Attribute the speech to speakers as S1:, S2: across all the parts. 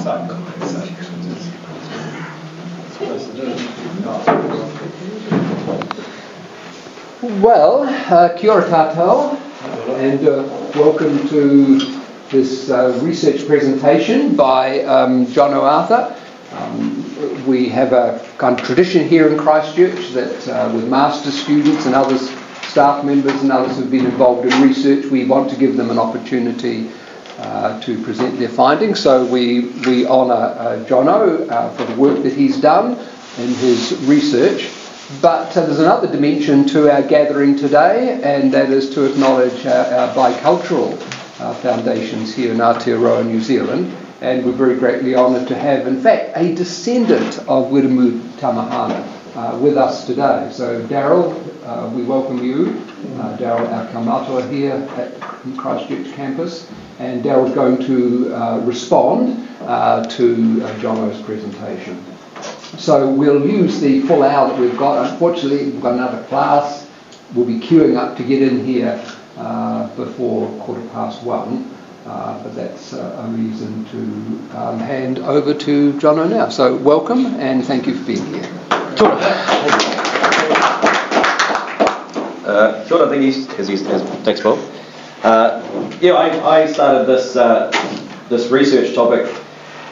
S1: Well, kia ora tātou, and welcome to this research presentation by John O'Arthur. We have a kind of tradition here in Christchurch that with Masters students and others, staff members and others who've been involved in research, we want to give them an opportunity to present their findings. So we honour Jono for the work that he's done in his research. But there's another dimension to our gathering today, and that is to acknowledge our bicultural foundations here in Aotearoa, New Zealand. And we're very greatly honoured to have, in fact, a descendant of Wiremu Tamihana with us today. So Daryl, we welcome you. Daryl, our kaumātua here at the Christchurch campus. And Daryl's going to respond to Jono's presentation. So we'll use the full hour that we've got. Unfortunately, we've got another class. We'll be queuing up to get in here before 1:15. But that's a reason to hand over to Jono now. So welcome and thank you for being here.
S2: Kia ora. Kia ora, thanks, Bob. I started this research topic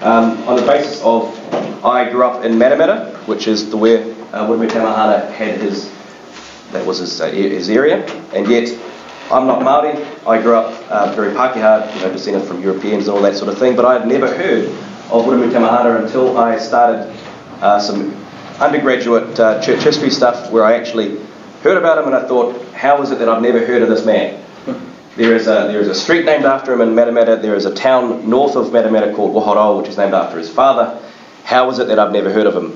S2: on the basis of I grew up in Matamata, which is where Wiremu Tamihana had his area, and yet I'm not Maori. I grew up very Pākehā, descended from Europeans and all that sort of thing, but I had never heard of Wiremu Tamihana until I started some undergraduate church history stuff where I actually heard about him, and I thought, how is it that I've never heard of this man? There is a street named after him in Matamata. There is a town north of Matamata called Wiremu, which is named after his father. How is it that I've never heard of him?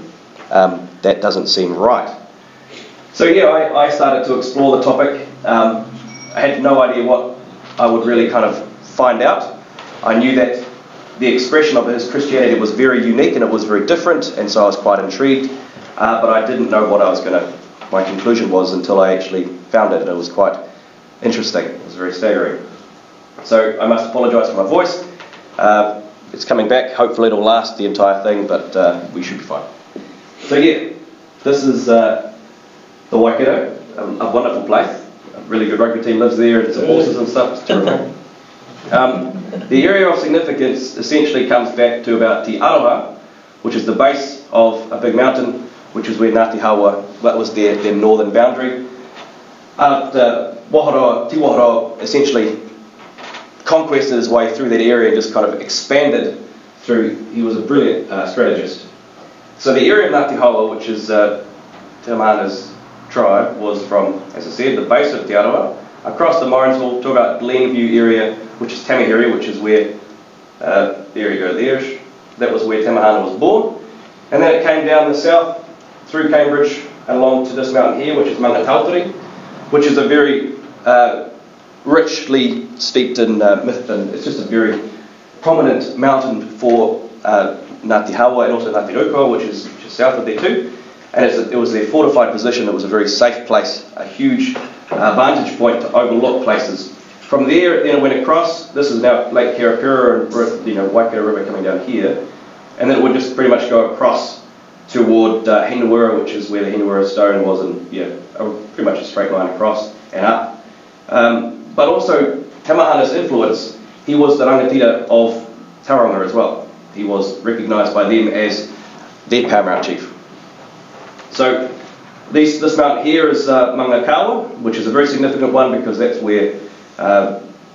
S2: That doesn't seem right. So I started to explore the topic. I had no idea what I would really kind of find out. I knew that the expression of his Christianity was very unique and it was very different, and so I was quite intrigued. But I didn't know what my conclusion was until I actually found it, and it was quite interesting. It was very staggering. So I must apologise for my voice. It's coming back. Hopefully it'll last the entire thing, but we should be fine. So this is the Waikato, a wonderful place. A really good rugby team lives there, and some horses and stuff. It's terrific. The area of significance essentially comes back to about Te Aroha, which is the base of a big mountain, which is where Ngāti Hawa, that was their northern boundary. After Te Waharoa essentially conquested his way through that area and just kind of expanded through. He was a brilliant strategist. So the area of Ngāti Hawa, which is Tamihana's tribe, was from, as I said, the base of Te Aroha, across the Morrinsville to about Glenview area, which is Tamihiri, which is where, there you go, there. That was where Tamihana was born. And then it came down the south through Cambridge and along to this mountain here, which is Mangatautari, which is a very richly steeped in myth, and it's just a very prominent mountain for Ngāti Hawa and also Ngāti Raukawa, which is south of there too. And it was their fortified position. It was a very safe place, a huge vantage point to overlook places. From there, then it went across. This is now Lake Kirapura and Waikato River coming down here, and then it would just pretty much go across toward Henawura, which is where the Henawura stone was, and pretty much a straight line across and up. But also Tamihana's influence. He was the rangatira of Tauranga as well. He was recognised by them as their paramount chief. So this mountain here is Mangakawa, which is a very significant one because that's where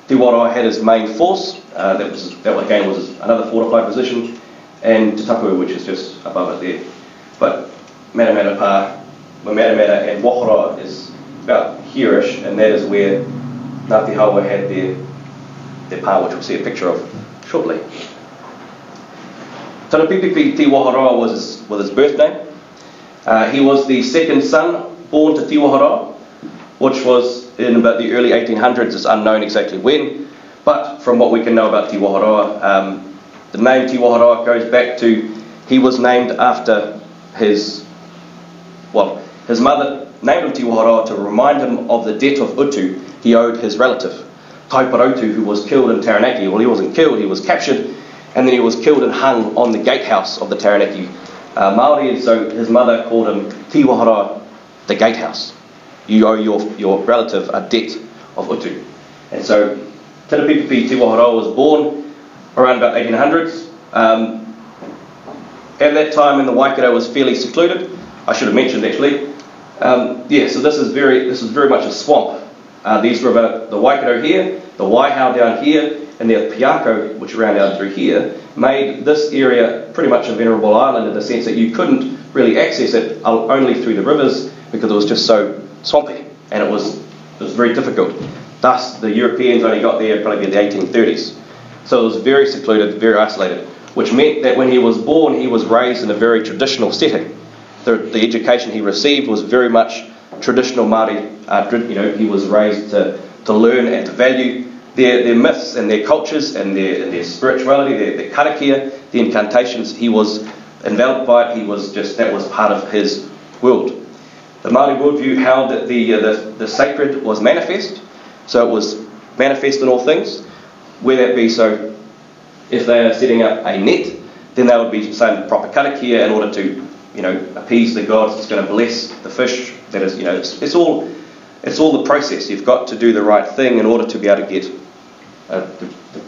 S2: Te Waroa had his main force. That again was another fortified position, and Te Tapu, which is just above it there. But Matamata and Waharoa is about here-ish, and that is where Ngāti Hawa had their pā, which we'll see a picture of shortly. Tanapipipi Te Waharoa was his birth name. He was the second son born to Te Waharoa, which was in about the early 1800s. It's unknown exactly when, but from what we can know about Te Waharoa, the name Te Waharoa goes back to, he was named after his mother named him Te Waharoa to remind him of the debt of utu he owed his relative, Taiparautu, who was killed in Taranaki. Well, he wasn't killed, he was captured, and then he was killed and hung on the gatehouse of the Taranaki Māori, and so his mother called him Tiwahara, the gatehouse. You owe your relative a debt of utu. And so Terapipipi Tiwahara was born around about 1800s. At that time, when the Waikato was fairly secluded, I should have mentioned actually. So this is very much a swamp. These were the Waikato here, the Waihau down here, and the Piako, which ran down through here, made this area pretty much a venerable island in the sense that you couldn't really access it only through the rivers because it was just so swampy, and it was very difficult. Thus, the Europeans only got there probably in the 1830s. So it was very secluded, very isolated, which meant that when he was born, he was raised in a very traditional setting. The education he received was very much traditional Māori. He was raised to learn and to value their myths and their cultures and their spirituality, their karakia, the incantations. He was enveloped by it. That was part of his world. The Māori worldview held that the sacred was manifest, so it was manifest in all things. Whether that be so, if they are setting up a net, then they would be saying proper karakia in order to appease the gods. It's going to bless the fish. That is, it's all the process. You've got to do the right thing in order to be able to get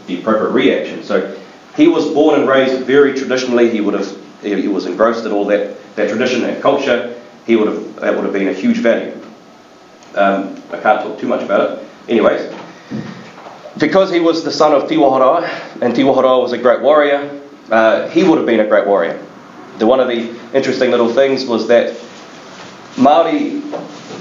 S2: the appropriate reaction. So he was born and raised very traditionally. He was engrossed in all that tradition and culture. That would have been a huge value. I can't talk too much about it. Anyways, because he was the son of Tiwahara, and Tiwahara was a great warrior, he would have been a great warrior. One of the interesting little things was that Māori,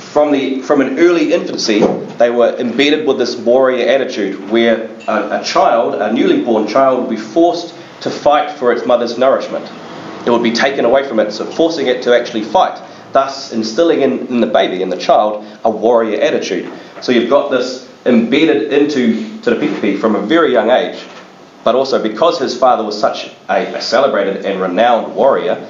S2: from an early infancy, they were embedded with this warrior attitude where a newly born child would be forced to fight for its mother's nourishment. It would be taken away from it, so forcing it to actually fight, thus instilling in the baby, in the child, a warrior attitude. So you've got this embedded into Te Pipipi from a very young age, but also because his father was such a celebrated and renowned warrior,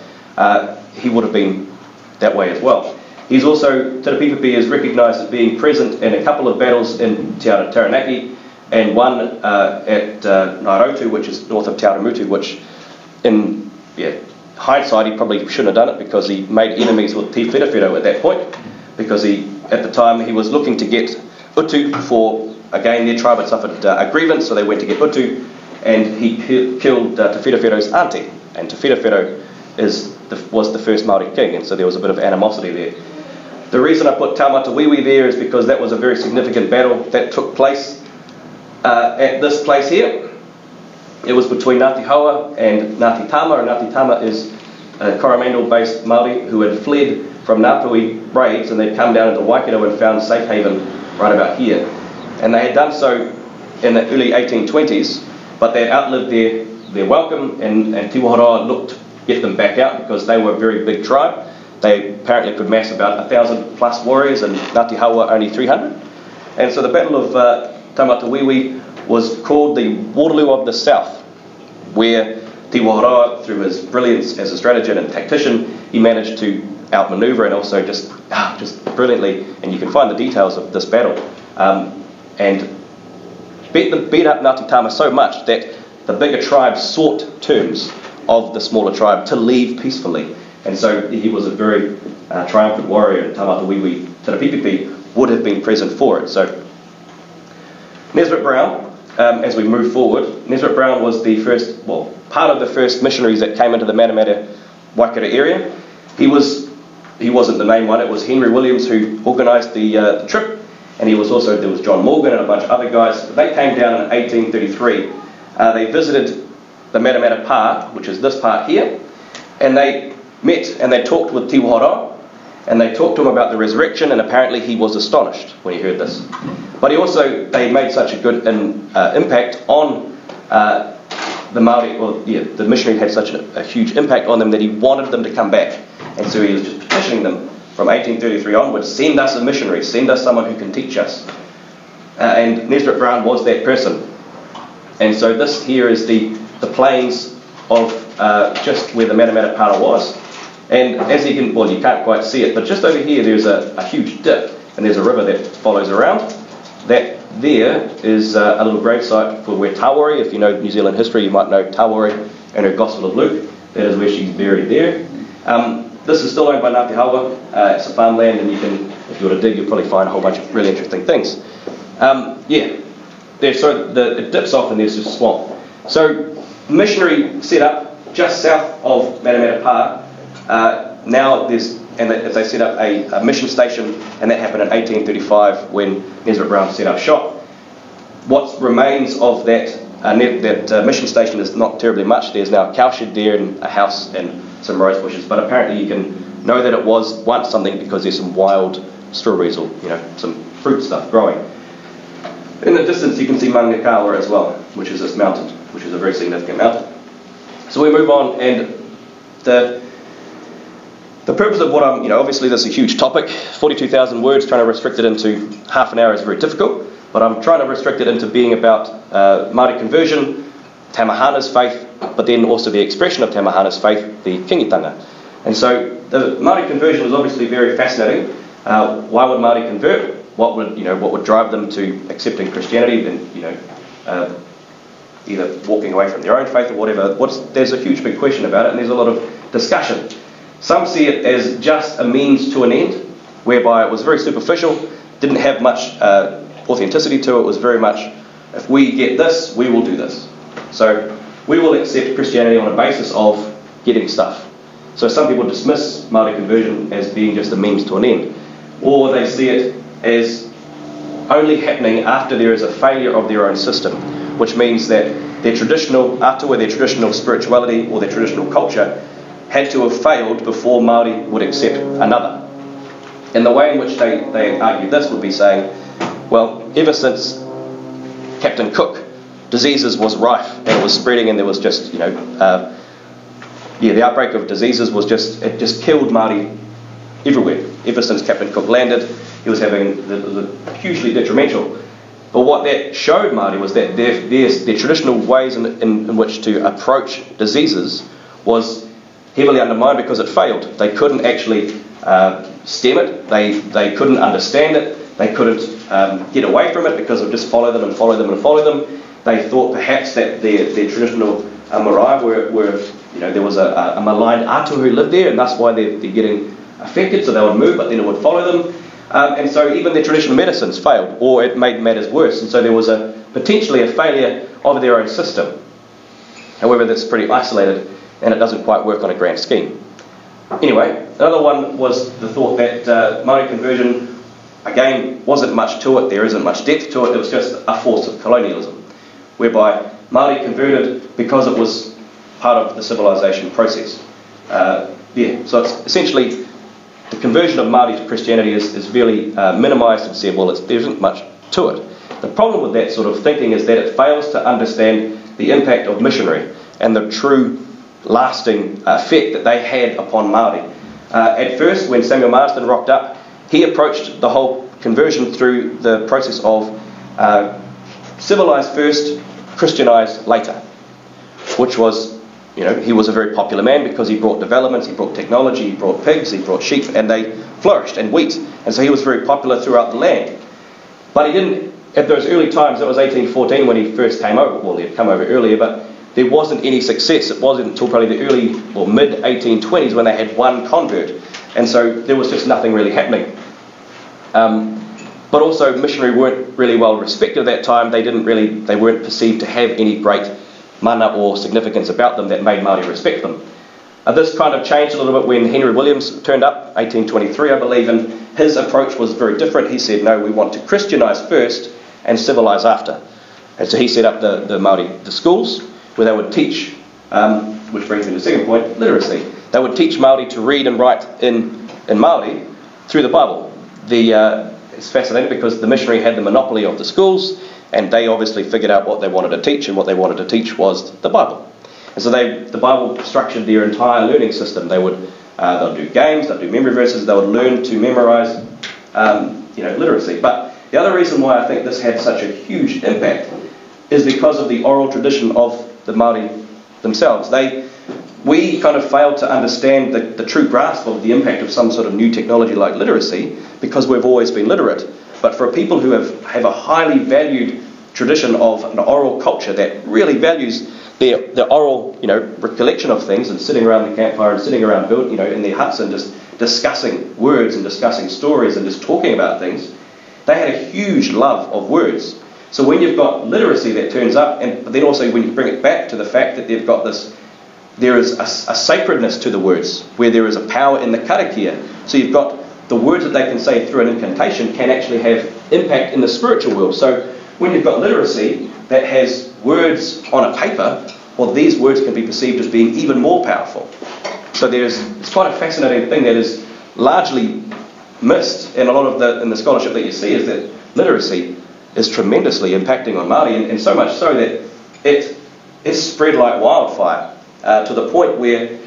S2: he would have been that way as well. He's also, Te Pipipi is recognised as being present in a couple of battles in Taranaki, and one at Ngārotu, which is north of Te Awamutu, which in hindsight he probably shouldn't have done it because he made enemies with Te Whirawhiro at that point, because at the time he was looking to get utu for, again, their tribe had suffered a grievance, so they went to get utu, and he killed Te Whirawhiro's auntie, and Te Whirawhiro was the first Māori king, and so there was a bit of animosity there. The reason I put Taumata there is because that was a very significant battle that took place at this place here. It was between Ngāti Haua and Ngāti Tama, and Ngāti Tama is a Coromandel-based Māori who had fled from Ngāpuhi raids, and they'd come down into Waikato and found safe haven right about here. And they had done so in the early 1820s, but they had outlived their welcome, and Tiwahara looked to get them back out because they were a very big tribe. They apparently could mass about 1,000 plus warriors, and Ngāti Haua only 300. And so the Battle of Taumata was called the Waterloo of the South, where Tiwahara, through his brilliance as a strategist and tactician, he managed to outmaneuver and also just brilliantly, and you can find the details of this battle, and beat up Ngāti Tama so much that the bigger tribe sought terms of the smaller tribe to leave peacefully. And so he was a very triumphant warrior, and Tamata Wiwi Te Pipipi would have been present for it. So Nesbitt Brown, as we move forward, Nesbitt Brown was part of the first missionaries that came into the Matamata Waikato area. He wasn't the main one. It was Henry Williams who organised the trip, and there was John Morgan and a bunch of other guys. They came down in 1833. They visited the Matamata part, which is this part here, and they met and they talked with Tiwahara, and they talked to him about the resurrection, and apparently he was astonished when he heard this. But they made such a good impact on the Māori, the missionary had such a huge impact on them that he wanted them to come back. And so he was just petitioning them from 1833 onwards, send us a missionary, send us someone who can teach us. And Nesbitt Brown was that person. And so this here is the plains of just where the Matamata Para was. And as you can't quite see it, but just over here there's a huge dip, and there's a river that follows around. That there is a little gravesite for where Tawari, if you know New Zealand history, you might know Tawari and her Gospel of Luke. That is where she's buried there. This is still owned by Ngāti Hawa. It's a farmland, and you can, if you were to dig, you'll probably find a whole bunch of really interesting things. It dips off and there's just a swamp. So, missionary set up just south of Matamata Pa. Now they set up a mission station, and that happened in 1835 when Nesbitt Brown set up shop. What remains of that mission station is not terribly much. There's now a cowshed there and a house and some rose bushes, but apparently you can know that it was once something because there's some wild strawberries or some fruit stuff growing. In the distance you can see Mangakawa as well, which is this mountain, which is a very significant mountain. So we move on, and the purpose of what obviously this is a huge topic, 42,000 words, trying to restrict it into half an hour is very difficult, but I'm trying to restrict it into being about Māori conversion, Tamihana's faith, but then also the expression of Tamihana's faith, the kingitanga. And so the Māori conversion was obviously very fascinating. Why would Māori convert? What would drive them to accepting Christianity and either walking away from their own faith or whatever? There's a huge big question about it, and there's a lot of discussion. Some see it as just a means to an end, whereby it was very superficial, didn't have much authenticity to it. It was very much, if we get this, we will do this. So we will accept Christianity on a basis of getting stuff. So some people dismiss Māori conversion as being just a means to an end, or they see it as only happening after there is a failure of their own system, which means that their traditional atua, their traditional spirituality or their traditional culture had to have failed before Māori would accept another. And the way in which they argue this would be saying, well, ever since Captain Cook, diseases was rife and it was spreading, and there was just, the outbreak of diseases was it just killed Māori everywhere. Ever since Captain Cook landed, he was having the hugely detrimental. But what that showed Māori was that their traditional ways in which to approach diseases was heavily undermined because it failed. They couldn't actually stem it. They couldn't understand it. They couldn't get away from it because of just follow them and follow them and follow them. They thought perhaps that their traditional marae were there was a maligned atua who lived there, and that's why they're getting affected, so they would move, but then it would follow them. And so even their traditional medicines failed, or it made matters worse, and so there was potentially a failure of their own system. However, that's pretty isolated, and it doesn't quite work on a grand scheme. Anyway, another one was the thought that Māori conversion, again, wasn't much to it, there isn't much depth to it, it was just a force of colonialism, whereby Māori converted because it was part of the civilization process. So it's essentially the conversion of Māori to Christianity is really minimised and said, well, there isn't much to it. The problem with that sort of thinking is that it fails to understand the impact of missionary and the true lasting effect that they had upon Māori. At first, when Samuel Marsden rocked up, he approached the whole conversion through the process of civilised first, Christianised later, which was, he was a very popular man because he brought developments, he brought technology, he brought pigs, he brought sheep, and they flourished, and wheat, and so he was very popular throughout the land. But he didn't, at those early times, it was 1814 when he first came over, well, he had come over earlier, but there wasn't any success. It wasn't until probably the early or mid-1820s when they had one convert, and so there was just nothing really happening. But also, missionary weren't really well respected at that time. They weren't perceived to have any great mana or significance about them that made Māori respect them. This kind of changed a little bit when Henry Williams turned up, 1823 I believe, and his approach was very different. He said, no, we want to Christianise first and civilise after. And so he set up the schools where they would teach, which brings me to the second point, literacy. They would teach Māori to read and write in Māori through the Bible. It's fascinating because the missionary had the monopoly of the schools, and they obviously figured out what they wanted to teach, and what they wanted to teach was the Bible. And so the Bible structured their entire learning system. They'll do games, they'll do memory verses, they would learn to memorise, literacy. But the other reason why I think this had such a huge impact is because of the oral tradition of the Māori themselves. We kind of failed to understand the true grasp of the impact of some sort of new technology like literacy because we've always been literate. But for people who have a highly valued tradition of an oral culture that really values the oral, recollection of things, and sitting around the campfire and sitting around in their huts and just discussing words and discussing stories and just talking about things, they had a huge love of words. So when you've got literacy that turns up, but then also when you bring it back to the fact that they've got this, there is a sacredness to the words, where there is a power in the karakia. So you've got the words that they can say through an incantation can actually have impact in the spiritual world. So when you've got literacy that has words on a paper, well, these words can be perceived as being even more powerful. So it's quite a fascinating thing that is largely missed in a lot of in the scholarship that you see, is that literacy is tremendously impacting on Māori, and so much so that it is spread like wildfire, to the point where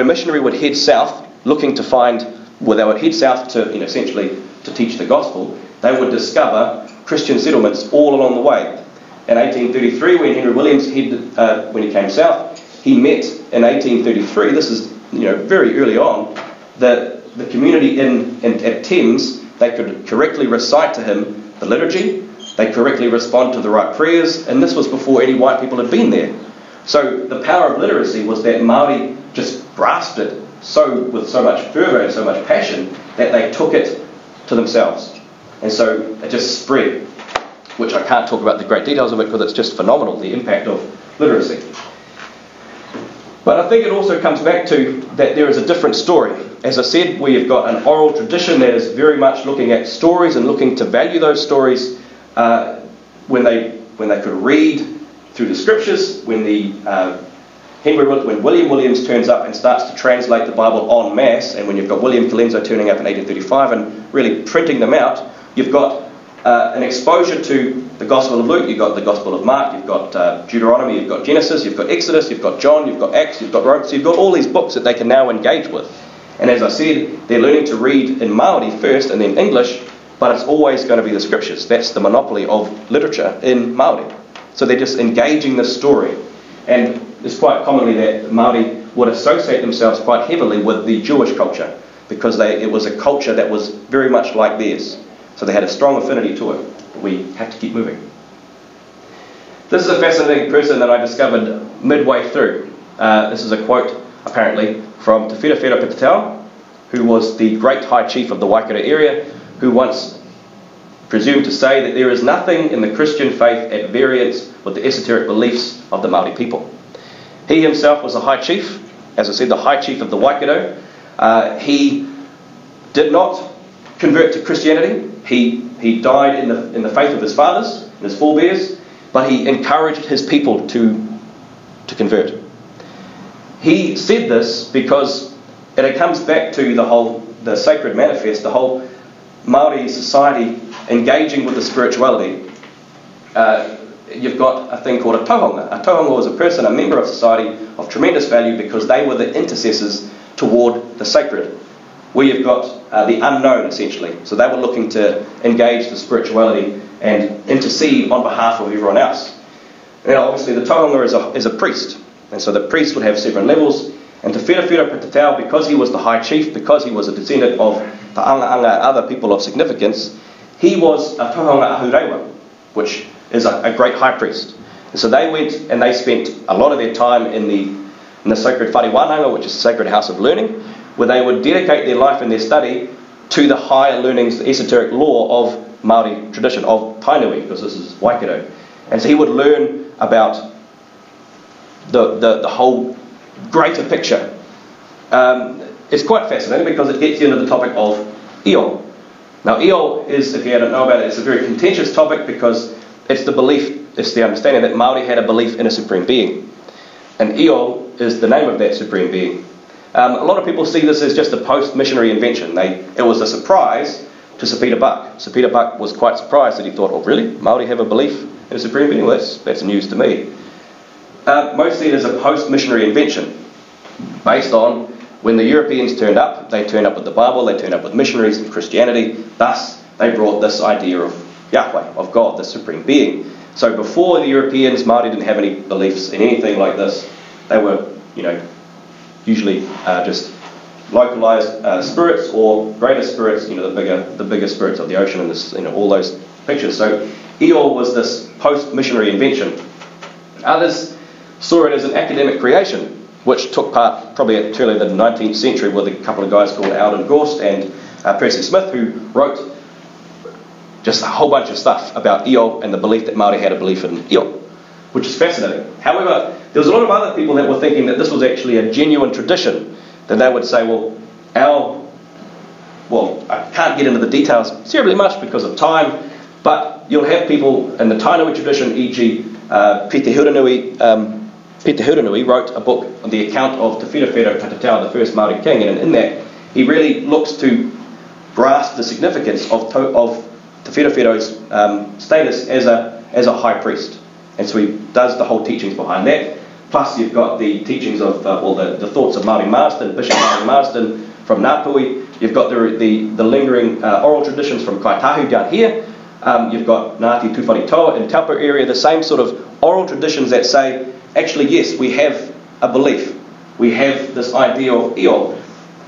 S2: missionary would head south looking to find, where they would head south to essentially to teach the gospel, they would discover Christian settlements all along the way. In 1833, when Henry Williams when he came south, he met in 1833, this is very early on, the community at Thames. They could correctly recite to him the liturgy, they correctly respond to the right prayers, and this was before any white people had been there. So the power of literacy was that Māori just grasped it with so much fervour and so much passion that they took it to themselves. And so it just spread, which I can't talk about the great details of it because it's just phenomenal, the impact of literacy. But I think it also comes back to that there is a different story. As I said, we have got an oral tradition that is very much looking at stories and looking to value those stories when they could read through the scriptures. When William Williams turns up and starts to translate the Bible en masse, and when you've got William Colenso turning up in 1835 and really printing them out, you've got an exposure to the Gospel of Luke, you've got the Gospel of Mark, you've got Deuteronomy, you've got Genesis, you've got Exodus, you've got John, you've got Acts, you've got Romans. So you've got all these books that they can now engage with. And as I said, they're learning to read in Māori first and then English, but it's always going to be the scriptures. That's the monopoly of literature in Māori. So they're just engaging the story. And it's quite commonly that Māori would associate themselves quite heavily with the Jewish culture, because it was a culture that was very much like theirs. So they had a strong affinity to it. But we have to keep moving. This is a fascinating person that I discovered midway through. This is a quote, apparently, from Te Whirawhira Patatau, who was the great high chief of the Waikato area, who once presumed to say that there is nothing in the Christian faith at variance with the esoteric beliefs of the Maori people. He himself was a high chief, as I said, the high chief of the Waikato. He did not convert to Christianity. He died in the faith of his fathers and his forebears, but he encouraged his people to convert. He said this because it comes back to the sacred manifest, the whole Maori society engaging with the spirituality. You've got a thing called a tohunga. A tohunga was a person, a member of society of tremendous value, because they were the intercessors toward the sacred. Where you've got the unknown, essentially. So they were looking to engage the spirituality and intercede on behalf of everyone else. Now, obviously, the tohunga is a priest. And so the priest would have several levels. And Te Whirawhira Patatau, because he was the high chief, because he was a descendant of the anga and other people of significance, he was a tohunga ahurewa, which is a great high priest. And so they went and they spent a lot of their time in the sacred whare-wānanga, which is the sacred house of learning, where they would dedicate their life and their study to the higher learnings, the esoteric law of Māori tradition, of Tainui, because this is Waikato. And so he would learn about the whole greater picture. It's quite fascinating because it gets into the topic of io. Now, io is, if you don't know about it, it's a very contentious topic because it's the belief, it's the understanding that Māori had a belief in a supreme being. And io is the name of that supreme being. A lot of people see this as just a post-missionary invention. It was a surprise to Sir Peter Buck. Sir Peter Buck was quite surprised that he thought, oh really? Māori have a belief in a supreme being? Well, that's news to me. Most see it as a post-missionary invention, based on when the Europeans turned up. They turned up with the Bible, they turned up with missionaries and Christianity. Thus, they brought this idea of Yahweh, of God, the supreme being. So before the Europeans, Māori didn't have any beliefs in anything like this. They were, usually just localized spirits or greater spirits, the bigger spirits of the ocean and this, all those pictures. So Io was this post-missionary invention. Others saw it as an academic creation, which took part probably at early the 19th century with a couple of guys called Alden Gorst and Percy Smith, who wrote just a whole bunch of stuff about Io and the belief that Māori had a belief in Io, which is fascinating. However, there was a lot of other people that were thinking that this was actually a genuine tradition, that they would say, I can't get into the details terribly much because of time, but you'll have people in the Tainui tradition, e.g. Pete Huranui wrote a book on the account of Te Whirawhero Katatau, the first Māori king, and in that he really looks to grasp the significance of Te Whirawhero's status as a high priest. And so he does the whole teachings behind that. Plus you've got the teachings of, the thoughts of Māori Marston, Bishop Māori Marston from Ngāpuhi. You've got the lingering oral traditions from Kaitahu down here. You've got Ngāti Tuwharetoa in Taupo area, the same sort of oral traditions that say, actually, yes, we have a belief. We have this idea of Io.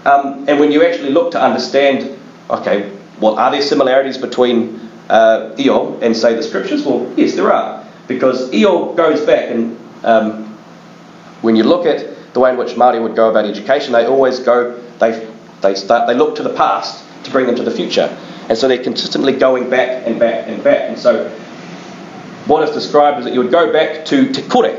S2: And when you actually look to understand, okay, are there similarities between Io and, say, the scriptures? Well, yes, there are. Because Io goes back, and when you look at the way in which Māori would go about education, they always go, they look to the past to bring them to the future. And so they're consistently going back and back and back. And so what is described is that you would go back to Te Kore,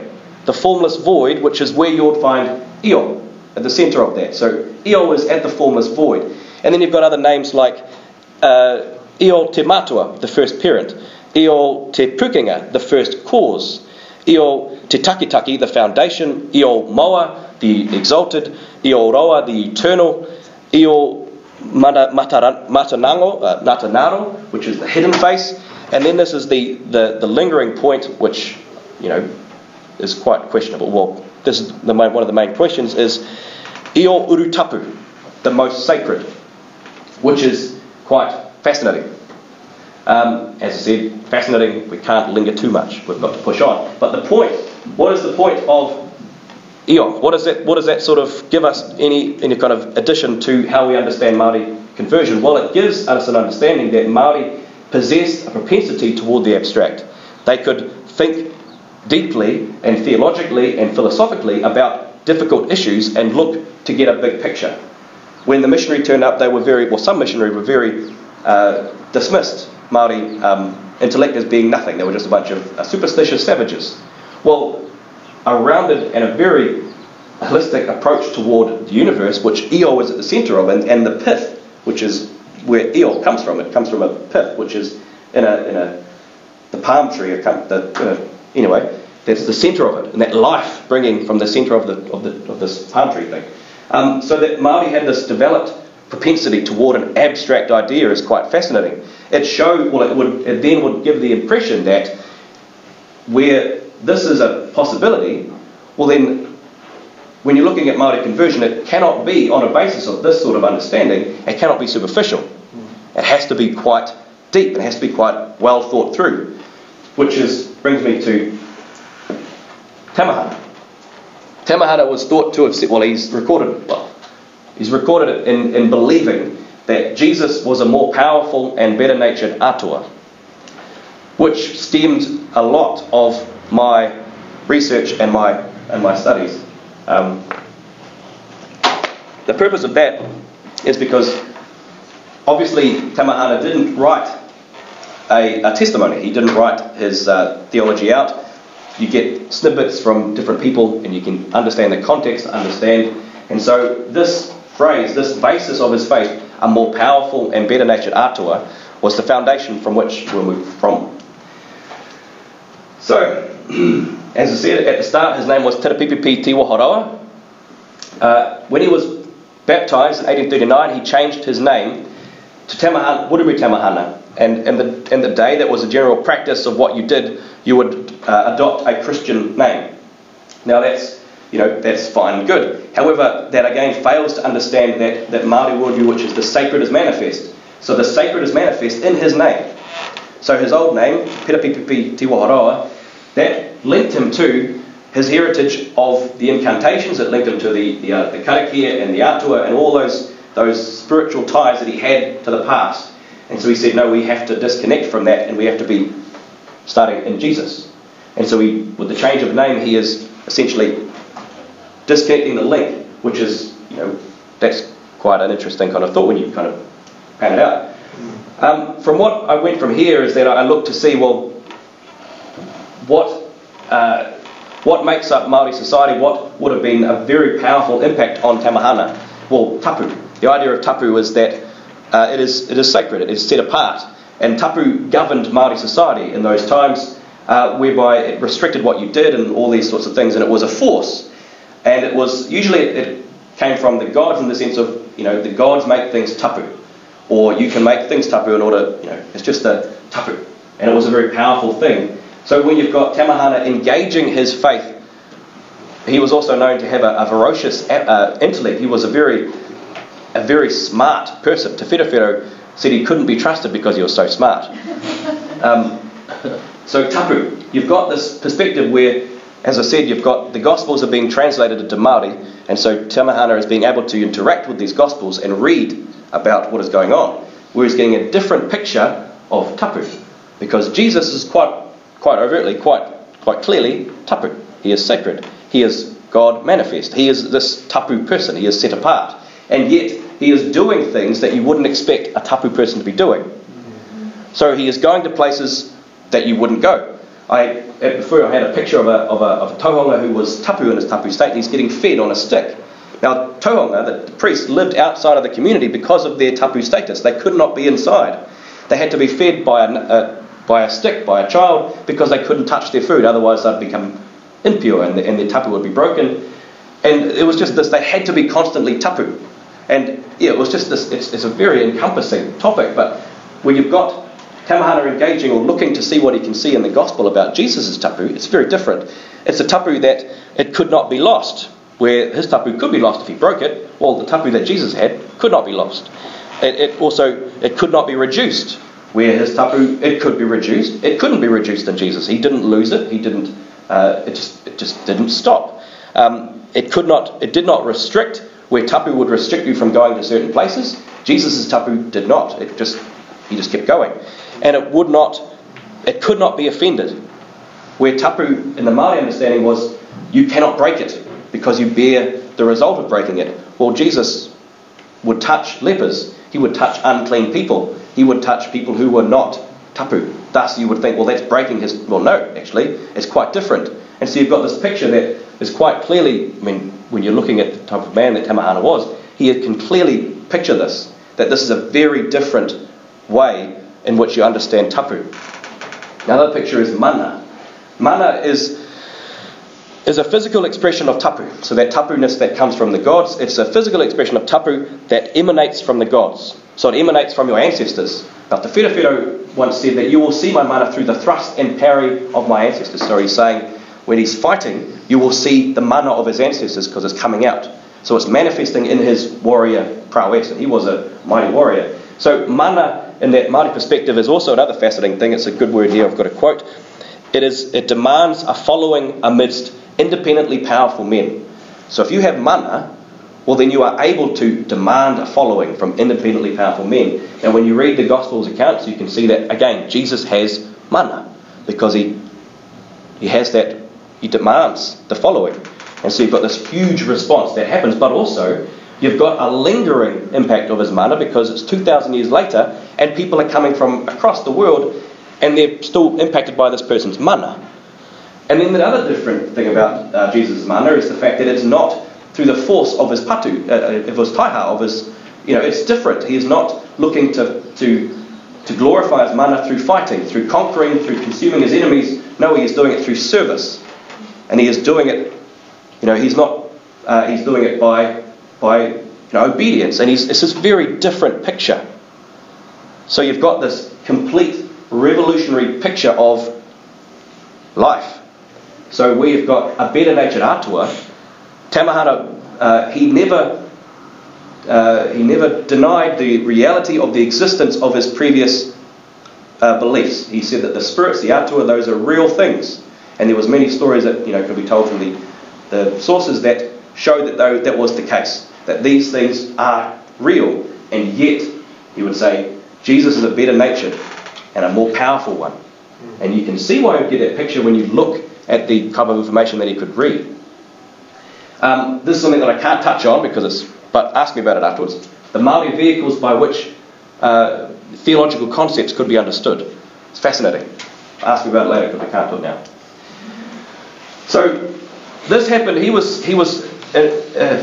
S2: the formless void, which is where you would find Io, at the centre of that. So Io is at the formless void. And then you've got other names like Io Te Matua, the first parent, Io Te Pukenga, the first cause, Io Te Takitaki, the foundation, Io Moa, the exalted, Io Roa, the eternal, Io Matanaro, which is the hidden face. And then this is the lingering point, which, is quite questionable. Well, this is one of the main questions is Io Urutapu, the most sacred, which is quite fascinating. As I said, fascinating, we can't linger too much, we've got to push on. But the point, what is the point of Io? What does that sort of give us any kind of addition to how we understand Māori conversion? Well, it gives us an understanding that Māori possessed a propensity toward the abstract. They could think deeply and theologically and philosophically about difficult issues and look to get a big picture. When the missionary turned up, some missionaries were very dismissed Māori intellect as being nothing. They were just a bunch of superstitious savages. Well, a rounded and a very holistic approach toward the universe, which Io is at the centre of, and the pith, which is where Io comes from. It comes from a pith, which is in the palm tree. Anyway, that's the centre of it, and that life bringing from the centre of this palm tree thing. So that Māori had this developed propensity toward an abstract idea is quite fascinating. It then would give the impression that where this is a possibility, well then, when you're looking at Māori conversion, it cannot be on a basis of this sort of understanding. It cannot be superficial. It has to be quite deep. It has to be quite well thought through, which brings me to Tamihana. Tamihana was thought to have said, he's recorded it in believing that Jesus was a more powerful and better-natured atua, which stemmed a lot of my research and my studies. The purpose of that is because obviously Tamihana didn't write a testimony. He didn't write his theology out. You get snippets from different people and you can understand the context, and so this phrase, this basis of his faith, a more powerful and better-natured atua, was the foundation from which we'll move from. So, as I said at the start, his name was Terapipipi Tiwaharoa. When he was baptised in 1839, he changed his name to Wiremu Tamihana. And in the day, that was a general practice of what you did. You would adopt a Christian name. Now that's fine and good. However, that again fails to understand that Māori worldview, which is the sacred is manifest. So the sacred is manifest in his name. So his old name, Terapipipi Tiwaharoa, that linked him to his heritage of the incantations that linked him to the karakia and the atua and all those spiritual ties that he had to the past. And so he said, no, we have to disconnect from that, and we have to be starting in Jesus. And so with the change of name, he is essentially disconnecting the link, which is, that's quite an interesting kind of thought when you kind of pan it out. From what I went from here is that I looked to see, well, what makes up Maori society, what would have been a very powerful impact on Tamihana? Well, tapu. The idea of tapu is that it is sacred, it is set apart. And tapu governed Maori society in those times, whereby it restricted what you did and all these sorts of things, and it was a force. And it was, usually it came from the gods in the sense of, the gods make things tapu. Or you can make things tapu in order, it's just a tapu. And it was a very powerful thing. So when you've got Tamihana engaging his faith, he was also known to have a ferocious intellect. He was a very smart person. Te Wherewhero said he couldn't be trusted because he was so smart. So tapu, you've got this perspective where, as I said, you've got the Gospels are being translated into Māori, and so Tamihana is being able to interact with these Gospels and read about what is going on, whereas getting a different picture of tapu, because Jesus is quite overtly, quite clearly tapu. He is sacred. He is God manifest. He is this tapu person. He is set apart, and yet he is doing things that you wouldn't expect a tapu person to be doing. So he is going to places that you wouldn't go. Before I had a picture of a tauhanga who was tapu in his tapu state, and he's getting fed on a stick. Now, tauhanga, the priests, lived outside of the community because of their tapu status. They could not be inside. They had to be fed by a stick, by a child, because they couldn't touch their food. Otherwise, they'd become impure, and their tapu would be broken. And it was just this, they had to be constantly tapu. And yeah, it was just this, it's a very encompassing topic, but when you've got Tamihana engaging or looking to see what he can see in the gospel about Jesus' tapu, it's very different. It's a tapu that it could not be lost, where his tapu could be lost if he broke it. Well, the tapu that Jesus had could not be lost. It could not be reduced, where his tapu, it could be reduced. It couldn't be reduced in Jesus. He didn't lose it. He didn't. It just didn't stop. It did not restrict, where tapu would restrict you from going to certain places. Jesus' tapu did not. He just kept going. And it could not be offended. Where tapu, in the Māori understanding, was you cannot break it because you bear the result of breaking it. Well, Jesus would touch lepers. He would touch unclean people. He would touch people who were not tapu. Thus you would think, well, that's breaking his... Well, no, actually, it's quite different. And so you've got this picture that is quite clearly, when you're looking at the type of man that Tamihana was, he can clearly picture this, that this is a very different way in which you understand tapu. Another picture is mana. Mana is a physical expression of tapu. So that tapu-ness that comes from the gods, it's a physical expression of tapu that emanates from the gods. So it emanates from your ancestors. Now, Te Wherewhero once said that you will see my mana through the thrust and parry of my ancestors. So he's saying when he's fighting, you will see the mana of his ancestors because it's coming out. So it's manifesting in his warrior prowess, and he was a mighty warrior. So mana, in that Māori perspective, is also another fascinating thing. It's a good word here, I've got a quote. It demands a following amidst independently powerful men. So if you have mana, well then you are able to demand a following from independently powerful men. And when you read the Gospels accounts, you can see that, again, Jesus has mana, because he has that, he demands the following. And so you've got this huge response that happens, but also you've got a lingering impact of his mana because it's 2,000 years later and people are coming from across the world and they're still impacted by this person's mana. And then the other different thing about Jesus' mana is the fact that it's not through the force of his patu, of his taiha, of his, it's different. He is not looking to glorify his mana through fighting, through conquering, through consuming his enemies. No, he is doing it through service. And he is doing it, he's doing it by obedience, and it's this very different picture. So you've got this complete revolutionary picture of life. So where you've got a better natured atua, Tamihana, he never denied the reality of the existence of his previous beliefs. He said that the spirits, the atua, those are real things, And there was many stories that could be told from the sources that showed that that was the case, that these things are real, and yet he would say Jesus is a better natured and a more powerful one. And you can see why you get that picture when you look at the type of information that he could read. This is something that I can't touch on but ask me about it afterwards. The Maori vehicles by which theological concepts could be understood. It's fascinating. Ask me about it later because I can't do it now. So this happened. He was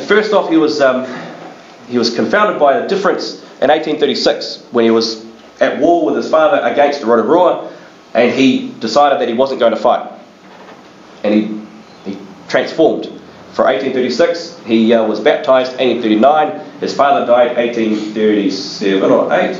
S2: first off he was confounded by a difference in 1836 when he was at war with his father against Rotorua, and he decided that he wasn't going to fight, and he transformed. For 1836, he was baptised. 1839, his father died. 1837 or 8.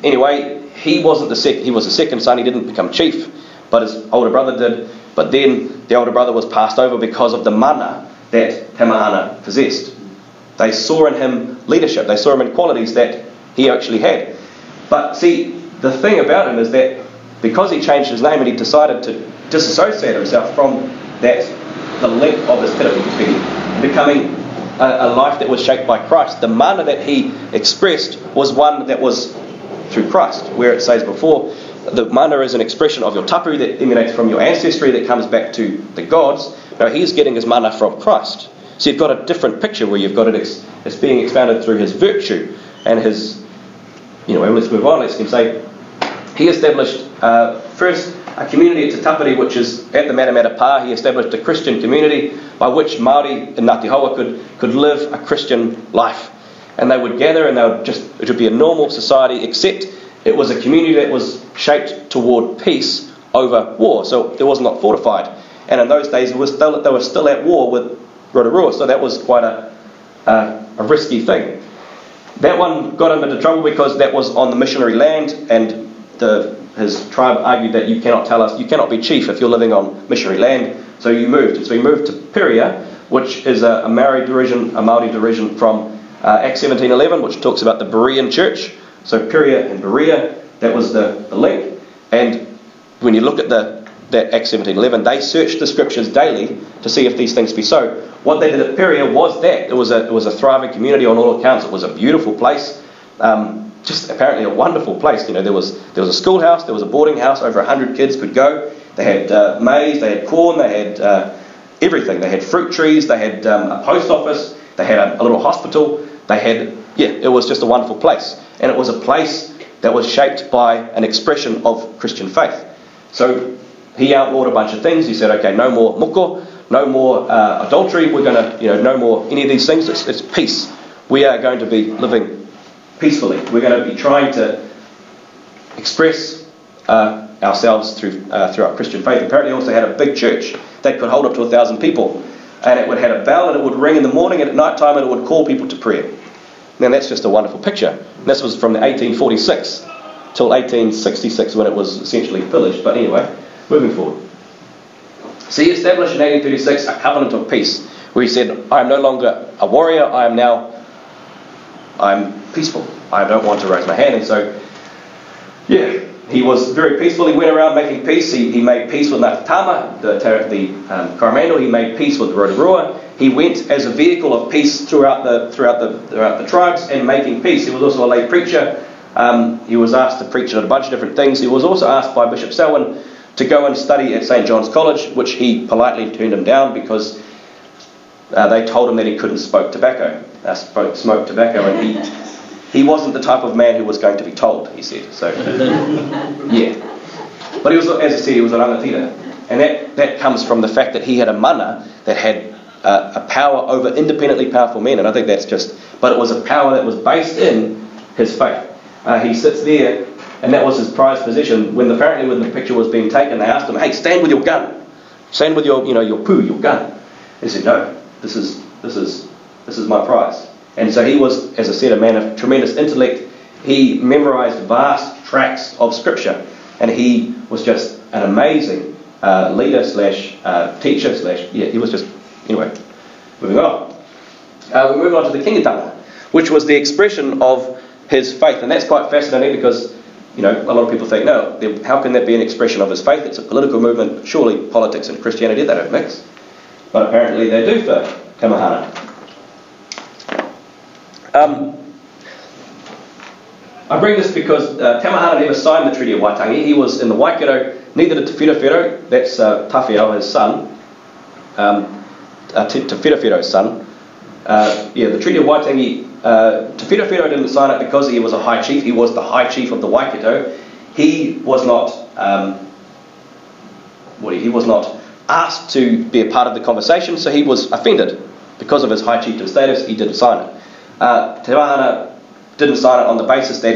S2: Anyway, he wasn't he was the second son. He didn't become chief, but his older brother did. But then the older brother was passed over because of the mana that Tamihana possessed. They saw in him leadership. They saw him in qualities that he actually had. But see, the thing about him is that because he changed his name and he decided to disassociate himself from the link of his pitapiti, becoming a life that was shaped by Christ, the mana that he expressed was one that was through Christ, where it says before, the mana is an expression of your tapu that emanates from your ancestry that comes back to the gods. Now he's getting his mana from Christ. So you've got a different picture where you've got it's being expounded through his virtue and his, and let's move on. Let's say he established first a community at Te Tapiri, which is at the Matamata Pa. He established a Christian community by which Māori in Ngāti Hoa could live a Christian life. And they would gather and it would be a normal society, except it was a community that was shaped toward peace over war. So it was not fortified. And in those days, they were still at war with Rotorua, so that was quite a risky thing. That one got him into trouble because that was on the missionary land, and his tribe argued that you cannot be chief if you're living on missionary land. So he moved to Peria, which is a Maori derision from Acts 17:11, which talks about the Berean church. So Peria and Berea, that was the link. And when you look at that Acts 17:11, they searched the scriptures daily to see if these things be so. What they did at Peria was that it was a thriving community on all accounts. It was a beautiful place, just apparently a wonderful place. There was a schoolhouse, there was a boarding house, over 100 kids could go. They had maize, they had corn, they had everything. They had fruit trees, they had a post office, they had a little hospital. It was just a wonderful place, and it was a place that was shaped by an expression of Christian faith. So he outlawed a bunch of things. He said, okay, no more moko, no more adultery. We're going to, no more any of these things. It's peace. We are going to be living peacefully. We're going to be trying to express ourselves through our Christian faith. Apparently, he also had a big church that could hold up to 1,000 people, and it would have a bell, and it would ring in the morning and at night time, and it would call people to prayer. Now that's just a wonderful picture. And this was from 1846 till 1866 when it was essentially pillaged. But anyway, moving forward. So he established in 1836 a covenant of peace, where he said, I am no longer a warrior, I'm peaceful. I don't want to raise my hand. And so, he was very peaceful. He went around making peace. He made peace with Ngāti the Coromandel. He made peace with Rotorua. He went as a vehicle of peace throughout the tribes and making peace. He was also a lay preacher. He was asked to preach on a bunch of different things. He was also asked by Bishop Selwyn to go and study at St. John's College, which he politely turned him down because they told him that he couldn't smoke tobacco, and he wasn't the type of man who was going to be told, he said. So, But he was, as I said, he was a rangatira. And that comes from the fact that he had a mana that had a power over independently powerful men. And I think but it was a power that was based in his faith. He sits there, and that was his prized possession. Apparently when the picture was being taken, they asked him, hey, stand with your gun. Stand with your gun. He said, no, this is my prize. And so he was, as I said, a man of tremendous intellect. He memorized vast tracts of scripture, and he was just an amazing leader / teacher he was just, anyway, moving on. We move on to the kingatanga, which was the expression of his faith. And that's quite fascinating because a lot of people think, no, how can that be an expression of his faith? It's a political movement. Surely politics and Christianity, they don't mix. But apparently they do for Tamihana. I bring this because Tamihana never signed the Treaty of Waitangi. He was in the Waikato, neither did Te Whirawhiro, that's Tawhiao, his son, Te Whirawhiro's son. The Treaty of Waitangi, Te Whirawhiro didn't sign it because he was a high chief. He was the high chief of the Waikato. He was not asked to be a part of the conversation, so he was offended because of his high chieftain status. He didn't sign it. Tamihana didn't sign it on the basis that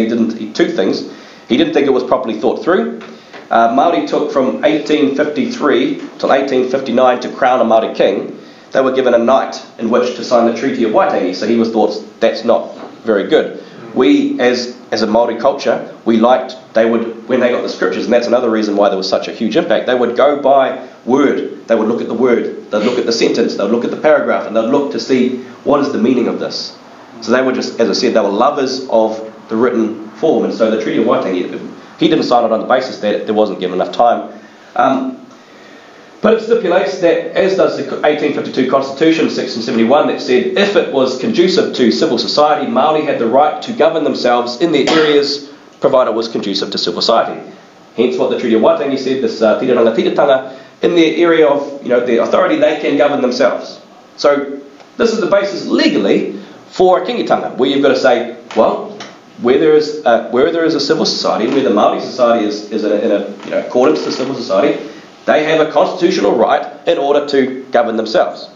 S2: two things. He didn't think it was properly thought through. Māori took from 1853 till 1859 to crown a Māori king. They were given a night in which to sign the Treaty of Waitangi, so he thought that's not very good. We, as a Māori culture, they would, when they got the scriptures, and that's another reason why there was such a huge impact, they would go by word. They would look at the word, they'd look at the sentence, they'd look at the paragraph, and they'd look to see what is the meaning of this. So they were just, as I said, they were lovers of the written form, and so the Treaty of Waitangi, he didn't sign it on the basis that there wasn't given enough time. But it stipulates that, as does the 1852 Constitution, Section 71, that said if it was conducive to civil society, Māori had the right to govern themselves in their areas, provided it was conducive to civil society. Hence what the Treaty of Waitangi said, this tiraranga tiratanga, in their area of their authority, they can govern themselves. So this is the basis legally for a kingitanga, where you've got to say, well, where there is a civil society, where the Māori society is in accordance to civil society, they have a constitutional right in order to govern themselves.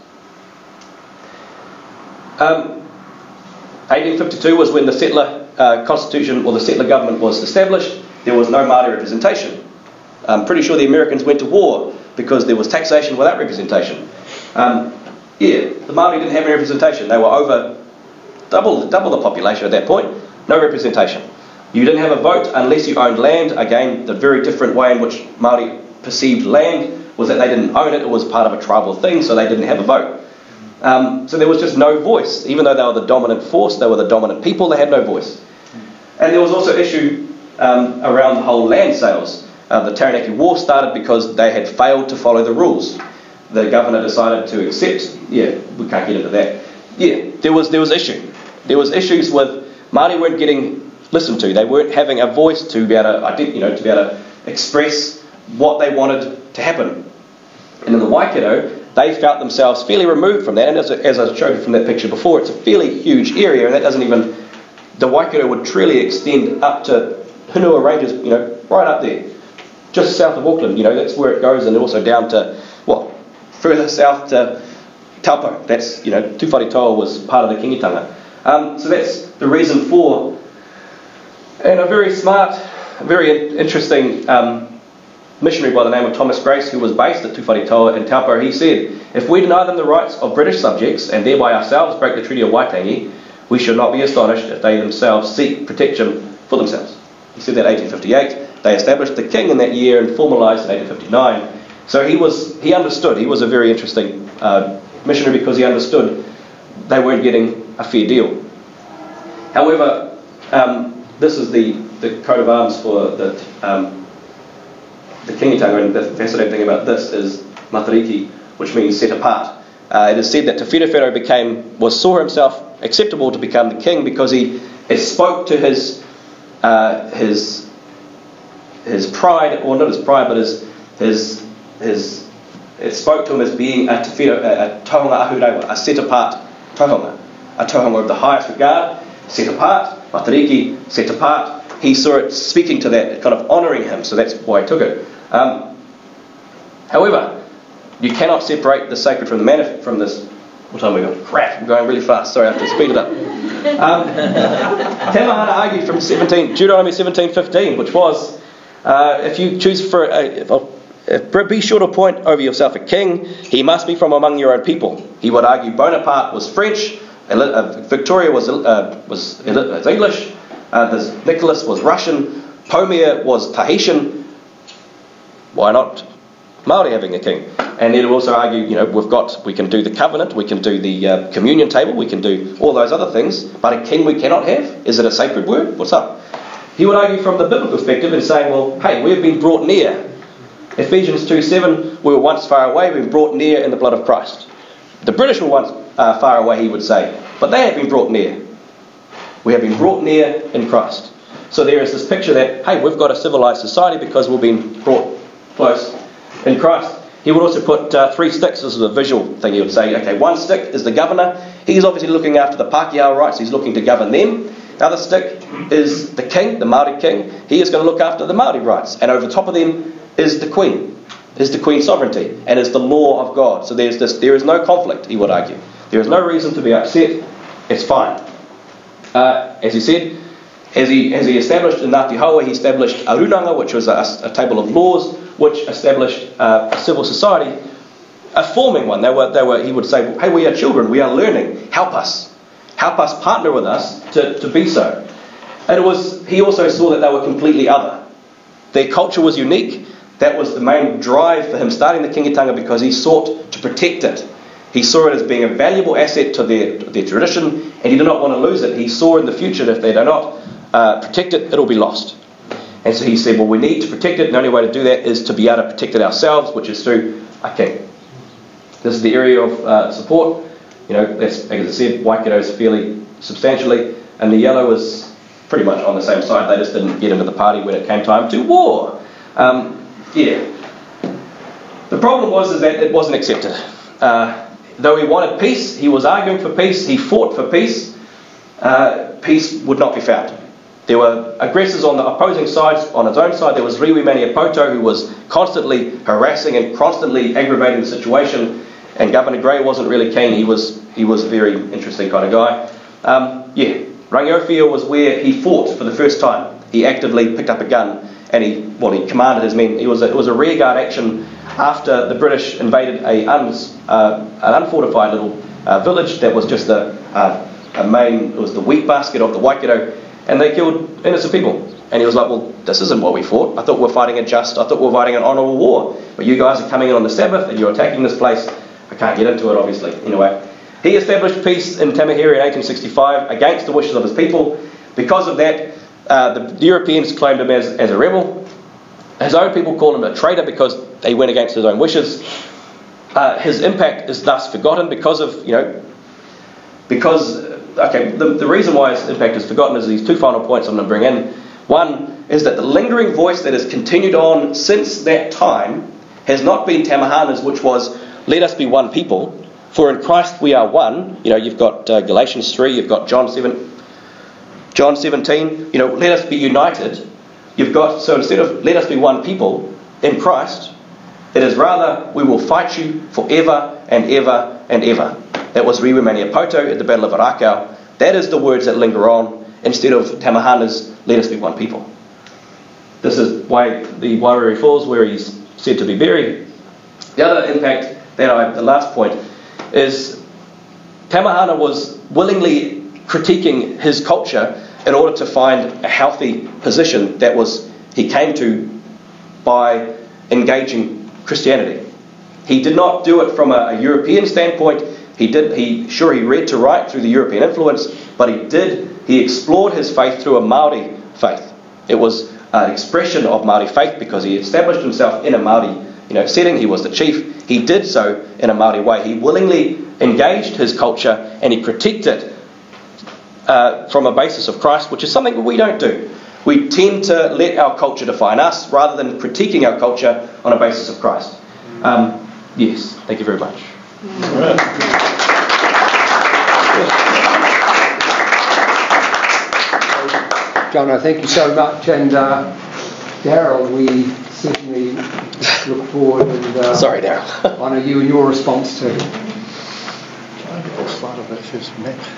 S2: 1852 was when the settler constitution, or the settler government, was established. There was no Māori representation. I'm pretty sure the Americans went to war because there was taxation without representation. The Māori didn't have any representation. They were over double the population at that point. No representation. You didn't have a vote unless you owned land. Again, the very different way in which Māori perceived land was that they didn't own it. It was part of a tribal thing, so they didn't have a vote. So there was just no voice. Even though they were the dominant force, they were the dominant people, they had no voice. And there was also issue around the whole land sales. The Taranaki War started because they had failed to follow the rules. The governor decided to accept. We can't get into that. There was issue. There was issues with Māori weren't getting listened to. They weren't having a voice to be able to express what they wanted to happen. And in the Waikato, they felt themselves fairly removed from that. And as I showed you from that picture before, it's a fairly huge area, and that doesn't even. The Waikato would truly extend up to Hunua Ranges, right up there, just south of Auckland. That's where it goes, and also down to further south to Taupo. That's Tūwharetoa was part of the kingitanga. So that's the reason for, and a very smart, very interesting missionary by the name of Thomas Grace, who was based at Tūwharetoa in Taupo. He said, if we deny them the rights of British subjects and thereby ourselves break the Treaty of Waitangi, we should not be astonished if they themselves seek protection for themselves. He said that in 1858. They established the king in that year and formalised in 1859. So he understood. He was a very interesting missionary because he understood they weren't getting a fair deal. However, this is the coat of arms for the kingitanga, and the fascinating thing about this is matariki, which means set apart. It is said that Te Whirawhiro saw himself acceptable to become the king because it spoke to his pride, or not his pride, but it spoke to him as being a tohunga ahurewa, a set apart tohunga, a tohunga of the highest regard, set apart, matariki, set apart. He saw it speaking to that, kind of honouring him, so that's why he took it. However, you cannot separate the sacred from the man from this. What time have we got? Crap, I'm going really fast. Sorry, I have to speed it up. Tamihana argued from Deuteronomy 17:15, which was, if you choose be sure to appoint over yourself a king, he must be from among your own people. He would argue Bonaparte was French, Victoria was English, Nicholas was Russian, Pomare was Tahitian. Why not Māori having a king? And he'd also argue, we can do the covenant, we can do the communion table, we can do all those other things, but a king we cannot have? Is it a sacred word? What's up? he would argue from the biblical perspective and saying, well, hey, we've been brought near. Ephesians 2:7, we were once far away, we've been brought near in the blood of Christ. The British were once far away, he would say, but they have been brought near. We have been brought near in Christ. So there is this picture that, hey, we've got a civilized society because we've been brought close in Christ. He would also put 3 sticks. This is a visual thing. He would say, okay, 1 stick is the governor. He's obviously looking after the Pākehā rights. He's looking to govern them. The other stick is the king, the Maori king. He is going to look after the Maori rights. And over the top of them is the queen. Is the queen's sovereignty. And is the law of God. So there is no conflict, he would argue. There is no reason to be upset. It's fine. As he said, as he established in Ngāti Haua, he established a runanga, which was a table of laws, which established a civil society, a forming one. They were. He would say, hey, we are children, we are learning, help us partner with us to be so. And he also saw that they were completely other. Their culture was unique. That was the main drive for him starting the kingatanga, because he sought to protect it. He saw it as being a valuable asset to their tradition, and he did not want to lose it. He saw in the future that if they do not protect it, it'll be lost. And so he said, well, we need to protect it, and the only way to do that is to be able to protect it ourselves, which is through a king. This is the area of support. That's, as I said, Waikato's fairly substantially, and the yellow is pretty much on the same side. They just didn't get into the party when it came time to war. The problem was that it wasn't accepted. Though he wanted peace, he was arguing for peace, he fought for peace, peace would not be found. There were aggressors on the opposing sides. On his own side, there was Wiremu Poto, who was constantly harassing and constantly aggravating the situation, and Governor Gray wasn't really keen. He was a very interesting kind of guy. Rangiofia was where he fought for the first time. He actively picked up a gun and he commanded his men. It was a rearguard action after the British invaded an unfortified little village that was just it was the wheat basket of the Waikato, and they killed innocent people. And he was like, well, this isn't what we fought. I thought we were fighting I thought we were fighting an honourable war. But you guys are coming in on the Sabbath and you're attacking this place. I can't get into it, obviously. Anyway, he established peace in Tamihana in 1865 against the wishes of his people. Because of that, the Europeans claimed him as a rebel. His own people called him a traitor because they went against his own wishes. His impact is thus forgotten because the reason why his impact is forgotten is these 2 final points I'm going to bring in. One is that the lingering voice that has continued on since that time has not been Tamihana's, which was, let us be one people, for in Christ we are one. You've got Galatians 3, you've got John 17, let us be united. So instead of let us be one people in Christ, it is rather, we will fight you forever and ever and ever. That was Wiremu Poto at the Battle of Arakau. That is the words that linger on, instead of Tamihana's let us be one people. This is why the Wiremu Falls, where he's said to be buried. The other impact, the last point, is Tamihana was willingly critiquing his culture in order to find a healthy position that he came to by engaging Christianity. He did not do it from a European standpoint. He read to write through the European influence, but he explored his faith through a Maori faith. It was an expression of Maori faith because he established himself in a Maori setting. He was the chief. He did so in a Maori way. He willingly engaged his culture and he critiqued it from a basis of Christ, which is something we don't do. We tend to let our culture define us rather than critiquing our culture on a basis of Christ. Yes, thank you very much.
S1: Jono, thank you so much, and Daryl, we certainly look forward and
S2: sorry, Daryl.
S1: honour you and your response too.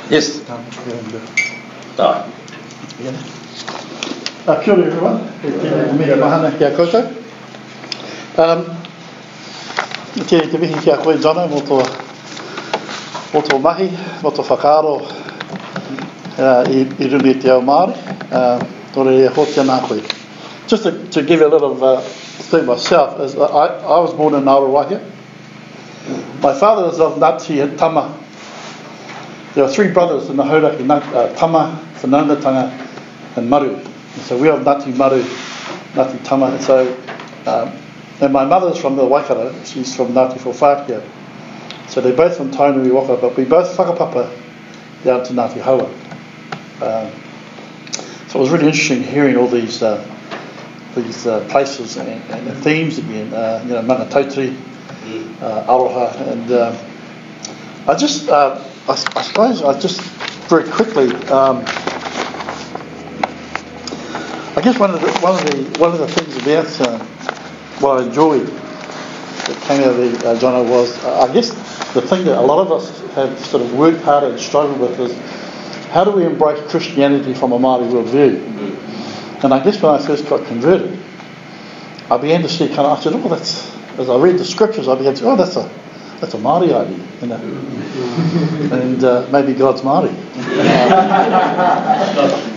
S2: Yes.
S3: Kia ora everyone. Mea mahana kia koutou. Te mihi kia koe Jono mo tō mahi, mo tō whakaaro I rungi te ao Māori. Tore e hotia nā koe. Just to give you a little thing myself, I was born in Arawahia. My father was of Ngāti Tama. There were 3 brothers in the hauraki, Tama, Whanaungatanga and Maru. And so we are Ngāti Maru, Ngāti Tama. So, and my mother's from the Waikato, she's from Ngāti Whawhātia. So they're both from Tainui Waka, but we both whakapapa down to Ngāti Haua. So it was really interesting hearing all these places and the themes again, Mangatautari, Aroha, and I suppose very quickly, I guess one of the things about what I enjoyed that came out of the Jono was, I guess the thing that a lot of us have sort of worked hard and struggled with is how do we embrace Christianity from a Māori worldview? And I guess when I first got converted, I began to see I said, as I read the scriptures, I began to say, that's a Māori idea, and maybe God's Māori.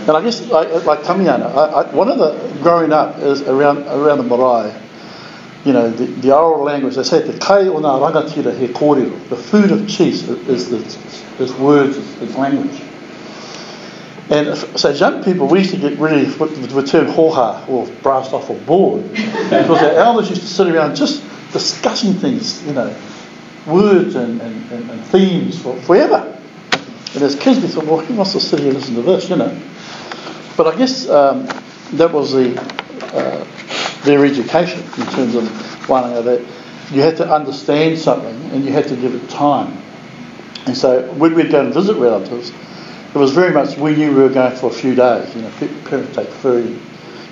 S3: And I guess, like Tamihana, one of the growing up is around the marae, the oral language. They say the kai o ngā rangatira he kōrero. The food of chiefs is words, is language. And so as young people, we used to get really, with the term hoha, or brassed off or bored, because our elders used to sit around just discussing things, words and themes forever. And as kids we thought, well, who wants to sit here and listen to this, But I guess that was their education in terms of that you had to understand something and you had to give it time. And so when we'd go and visit relatives, it was very much we knew we were going for a few days. Parents take food,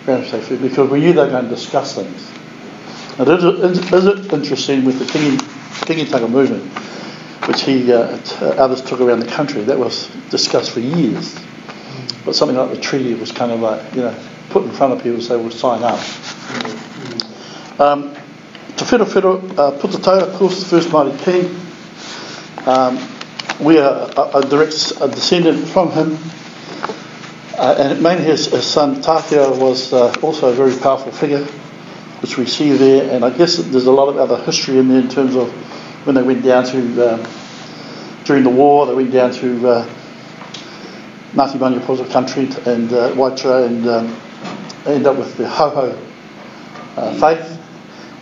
S3: because we knew they were going to discuss things. And is it interesting with the Kingitanga movement, which others took around the country, that was discussed for years. But something like the treaty was kind of like, put in front of people to say, we'll sign up. Te Whiro Putatau, of course, the first Māori king. We are a direct descendant from him. And mainly his son Tāwhia was also a very powerful figure, which we see there. And I guess there's a lot of other history in there in terms of when they went down to, during the war, they went down to Ngāti Maniaposa country and Waitara and ended up with the Ho-Ho faith,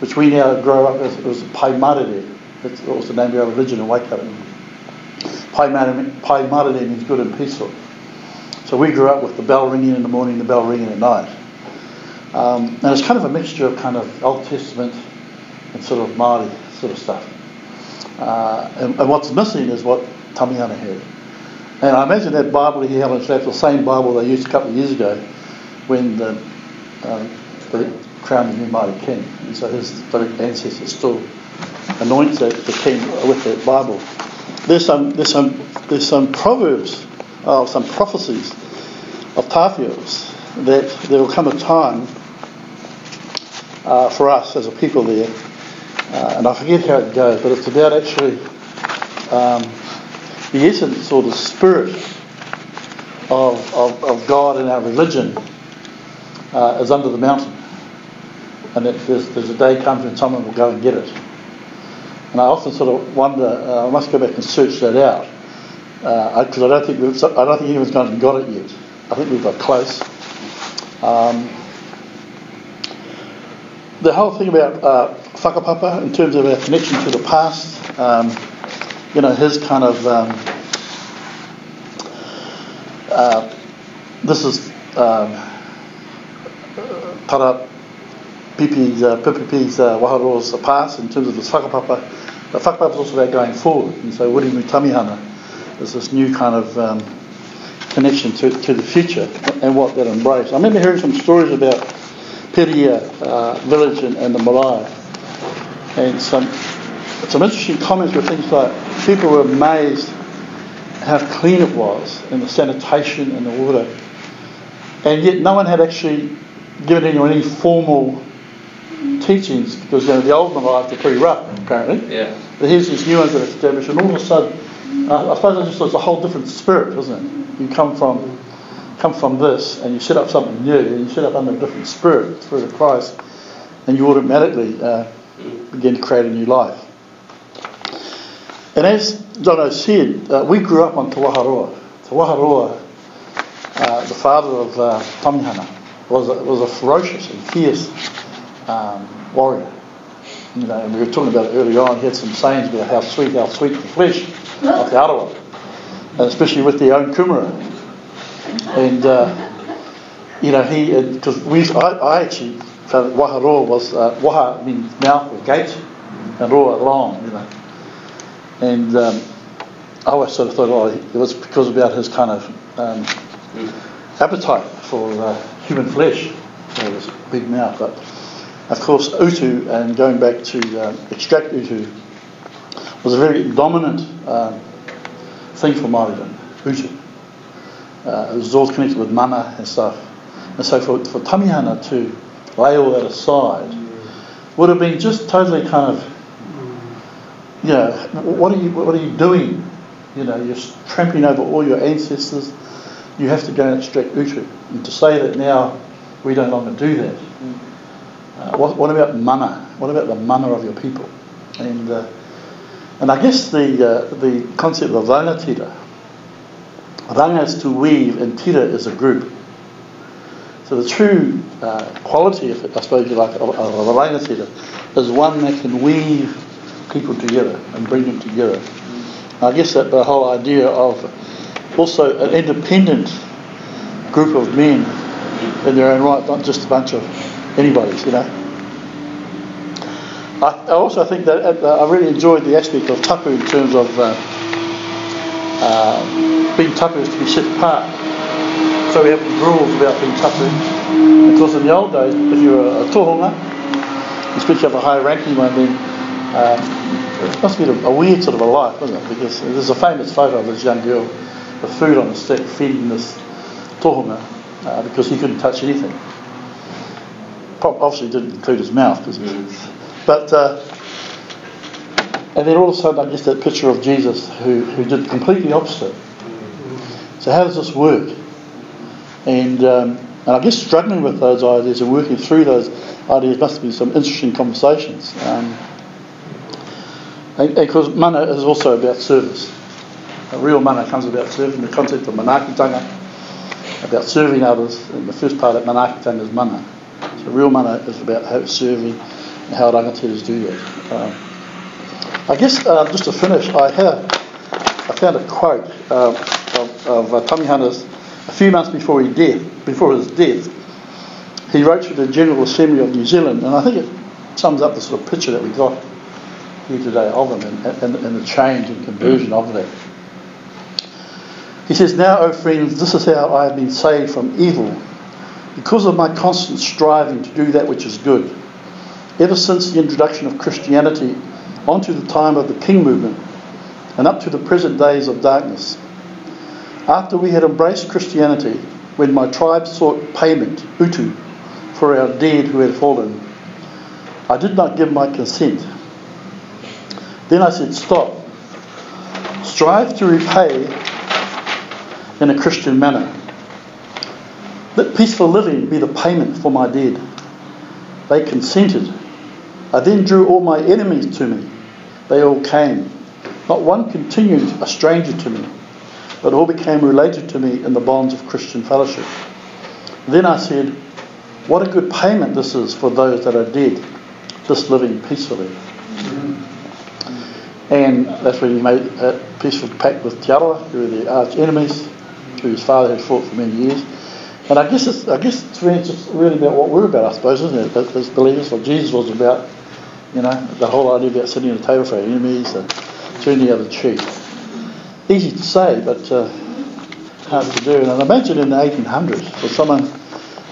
S3: which we now grow up as, it was Pai Marere. That was the name of our religion in Waikato. Pai Marere means good and peaceful. So we grew up with the bell ringing in the morning, the bell ringing at night. And it's kind of a mixture of kind of Old Testament and sort of Māori sort of stuff. And what's missing is what Tamihana had. And I imagine that Bible he held in his lap, the same Bible they used a couple of years ago when they crowned the new Māori king. And so his ancestors still anoints the king with that Bible. There's some proverbs, some prophecies of Tāwhia's that there will come a time for us as a people there, and I forget how it goes, but it's about actually the essence or the spirit of God in our religion is under the mountain, and that there's a day comes when someone will go and get it. And I often sort of wonder, I must go back and search that out, because I don't think anyone's gone and got it yet. I think we've got close. The whole thing about whakapapa in terms of our connection to the past, his kind of this is Tara Pipi's Waharoa's past in terms of this whakapapa. But whakapapa is also about going forward, and so Wiremu Tamihana is this new kind of connection to the future and what that embraces. I remember hearing some stories about Peria village and the marae, and some interesting comments were things like people were amazed how clean it was and the sanitation and the water, and yet no one had actually given anyone any formal teachings, because the old marae are pretty rough apparently. Yeah. But here's these new ones that are established, and all of a sudden, I suppose it's a whole different spirit, isn't it? You come from this, and you set up something new, and you set up under a different spirit, the Spirit of Christ, and you automatically begin to create a new life. And as Jono said, we grew up on Te Waharoa. Te Waharoa, the father of Tamihana, was a ferocious and fierce warrior. You know, and we were talking about it earlier on. He had some sayings about how sweet the flesh of the Arawa, and especially with their own kumara. And you know, because I actually found that waha roa was waha means mouth or gate, and roa long, you know. And I always sort of thought, oh, it was because about his kind of appetite for human flesh, so this big mouth. But of course, utu, and going back to extract utu, was a very dominant thing for Māoridom, utu. It was always connected with mana and stuff. And so for Tamihana to lay all that aside would have been just totally kind of, you know, what are you doing? You know, you're trampling over all your ancestors. You have to go and extract utu. And to say that now we no longer do that. What about mana? What about the mana of your people? And I guess the concept of rangatira. Ranga is to weave, and tira is a group. So the true quality, I suppose you like, of a rangatira is one that can weave people together and bring them together. I guess that the whole idea of also an independent group of men in their own right, not just a bunch of anybody's, you know. I also think that I really enjoyed the aspect of tapu in terms of being tapu is to be set apart. So we have these rules about being tapu. Of course, in the old days, if you were a tohunga, especially of a high ranking one, then it must be a weird sort of a life, wasn't it? Because there's a famous photo of this young girl with food on a stick feeding this tohunga because he couldn't touch anything. Obviously didn't include his mouth, but and then all of a sudden I guess that picture of Jesus who did completely opposite. So how does this work? And I guess struggling with those ideas and working through those ideas must have been some interesting conversations. And because mana is also about service. A real mana comes about serving. The concept of manakitanga, about serving others, and the first part of manakitanga is mana. So real mana is about how serving and how rangatiras do that. I guess just to finish, I found a quote of Tamihana's a few months before his death. He wrote to the General Assembly of New Zealand, and I think it sums up the sort of picture that we got here today of him and the change and conversion of that. He says, "Now, O friends, this is how I have been saved from evil, because of my constant striving to do that which is good. Ever since the introduction of Christianity onto the time of the King movement and up to the present days of darkness. After we had embraced Christianity, when my tribe sought payment, utu, for our dead who had fallen, I did not give my consent. Then I said, stop. Strive to repay in a Christian manner. Let peaceful living be the payment for my dead. They consented. I then drew all my enemies to me. They all came. Not one continued a stranger to me, but all became related to me in the bonds of Christian fellowship. Then I said, what a good payment this is for those that are dead, this living peacefully. And that's when he made a peaceful pact with Te Arawa, who were the arch enemies, who his father had fought for many years. And I guess it's really about what we're about, I suppose, isn't it? As believers, what Jesus was about, you know, the whole idea about sitting at a table for our enemies and turning the other cheek. Easy to say, but hard to do. And I imagine in the 1800s, for someone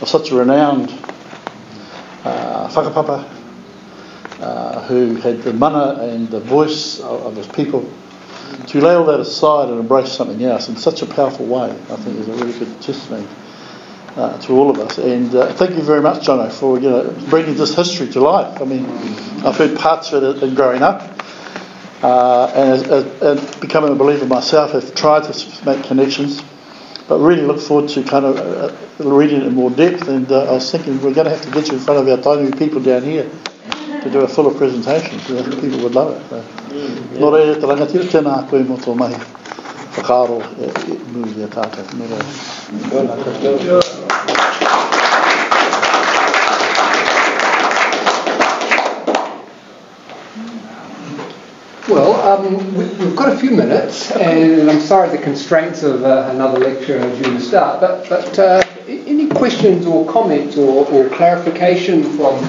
S3: of such a renowned whakapapa, who had the mana and the voice of his people, to lay all that aside and embrace something else in such a powerful way, I think is a really good testimony to all of us. And thank you very much, Jono, for bringing this history to life. I mean, I've heard parts of it in growing up, and as becoming a believer myself, I've tried to make connections, but really look forward to kind of reading it in more depth. And I was thinking we're going to have to get you in front of our Tainui people down here to do a fuller presentation, because I think people would love it. Nō reira te rangatira, tēnā koe mo tō mahi whakaaro nui a tātou.
S1: Well, we've got a few minutes, and I'm sorry the constraints of another lecture are due to start, but any questions or comments or clarification from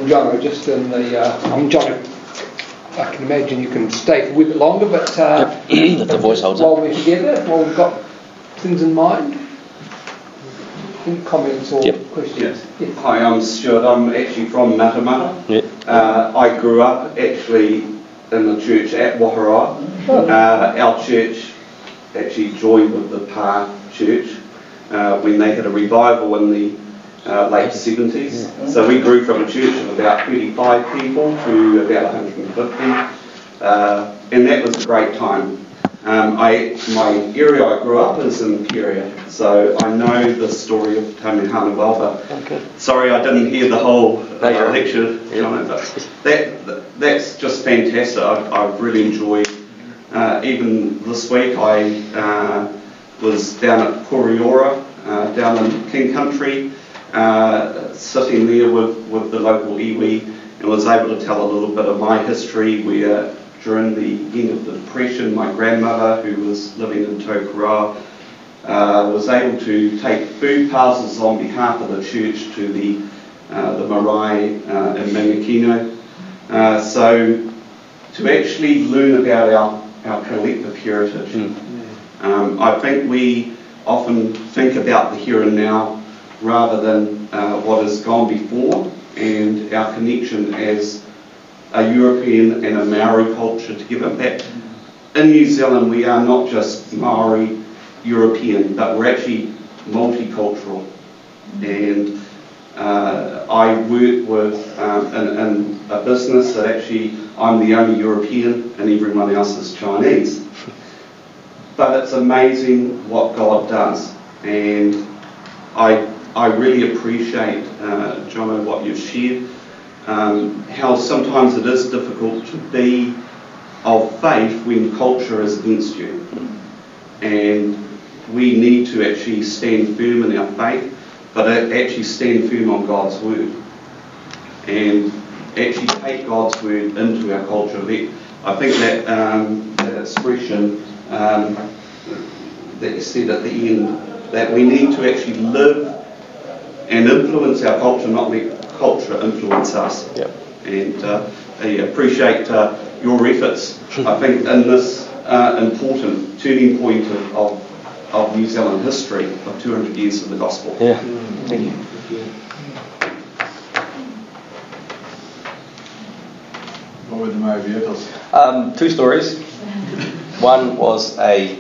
S1: Jono, just in the... Jono, I can imagine you can stay for a bit longer, but
S4: if the voice holds
S1: while we're together, while we've got things in mind. Any comments or questions?
S5: Yeah. Hi, I'm Stuart. I'm actually from Matamata. I grew up actually in the church at Wahara. Our church actually joined with the Pa Church when they had a revival in the late 70s. So we grew from a church of about 35 people to about 150. And that was a great time. My area I grew up is in Peria, so I know the story of Tamihana well, but sorry I didn't hear the whole lecture, but that's just fantastic. I've really enjoyed, even this week I was down at Koriora, down in King Country, sitting there with the local iwi, and was able to tell a little bit of my history where during the end of the Depression, my grandmother, who was living in Tokoroa, was able to take food parcels on behalf of the church to the marae in Mangakino. So to actually learn about our collective heritage, I think we often think about the here and now rather than what has gone before, and our connection as a European and a Maori culture together. That in New Zealand we are not just Maori European, but we're actually multicultural. And I work with in a business that actually I'm the only European and everyone else is Chinese. But it's amazing what God does, and I really appreciate, Jono, what you've shared. How sometimes it is difficult to be of faith when culture is against you, and we need to actually stand firm in our faith, but actually stand firm on God's word and actually take God's word into our culture. I think that expression that you said at the end, that we need to actually live and influence our culture, not let culture influence us. And I appreciate your efforts, I think, in this important turning point of New Zealand history of 200 years of the gospel.
S4: Thank you.
S6: What were the Maori vehicles?
S4: Two stories. One was a...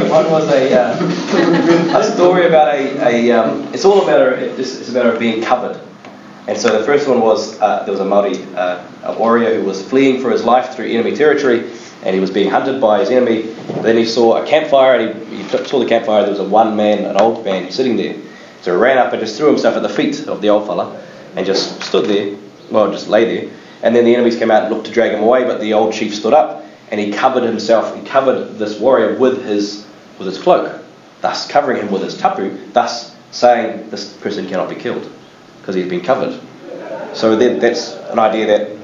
S4: One was a story about it's all about it's a matter of being covered. And so the first one was there was a Maori a warrior who was fleeing for his life through enemy territory, and he was being hunted by his enemy. Then he saw a campfire, and he saw the campfire. There was an old man sitting there. So he ran up and just threw himself at the feet of the old fella and just stood there, just lay there. And then the enemies came out and looked to drag him away, but the old chief stood up and he covered this warrior with his cloak, thus covering him with his tapu, thus saying this person cannot be killed because he's been covered. So then that's an idea that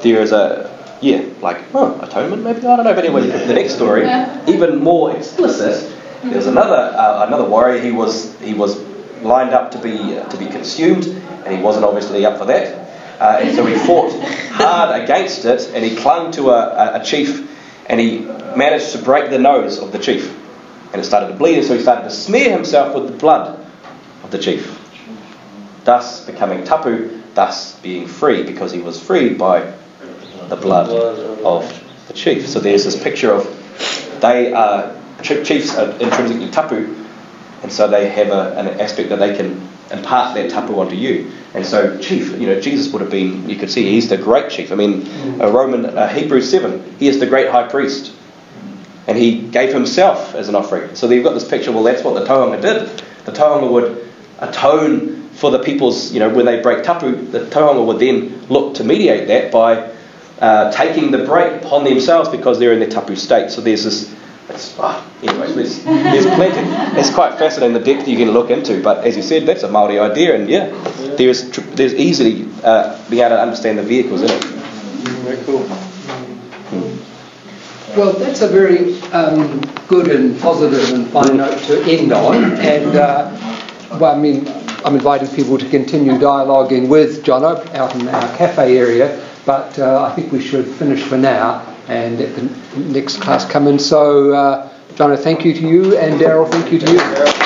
S4: there is atonement maybe, I don't know. But anyway, the next story, even more explicit. There was another warrior. He was lined up to be consumed, and he wasn't obviously up for that. And so he fought hard against it, and he clung to a chief, and he managed to break the nose of the chief, and it started to bleed, and so he started to smear himself with the blood of the chief, thus becoming tapu, thus being free, because he was freed by the blood of the chief. So there's this picture of chiefs are intrinsically tapu, and so they have an aspect that they can impart that tapu onto you. And so chief, Jesus would have been, you could see he's the great chief. I mean, Hebrews 7, he is the great high priest. And he gave himself as an offering. So you've got this picture, well, that's what the tauhanga did. The tauhanga would atone for the people's, when they break tapu, the tauhanga would then look to mediate that by taking the break upon themselves because they're in their tapu state. So there's this Anyways, there's plenty. It's quite fascinating the depth you can look into. But as you said, that's a Maori idea, and yeah, there's easily being able to understand the vehicles in it.
S3: Very cool.
S1: Well, that's a very good and positive and fine note to end on. And well, I mean, I'm inviting people to continue dialoguing with Jono out in our cafe area. But I think we should finish for now and let the next class come in. So, Jono, thank you to you, and Daryl, thank you to you.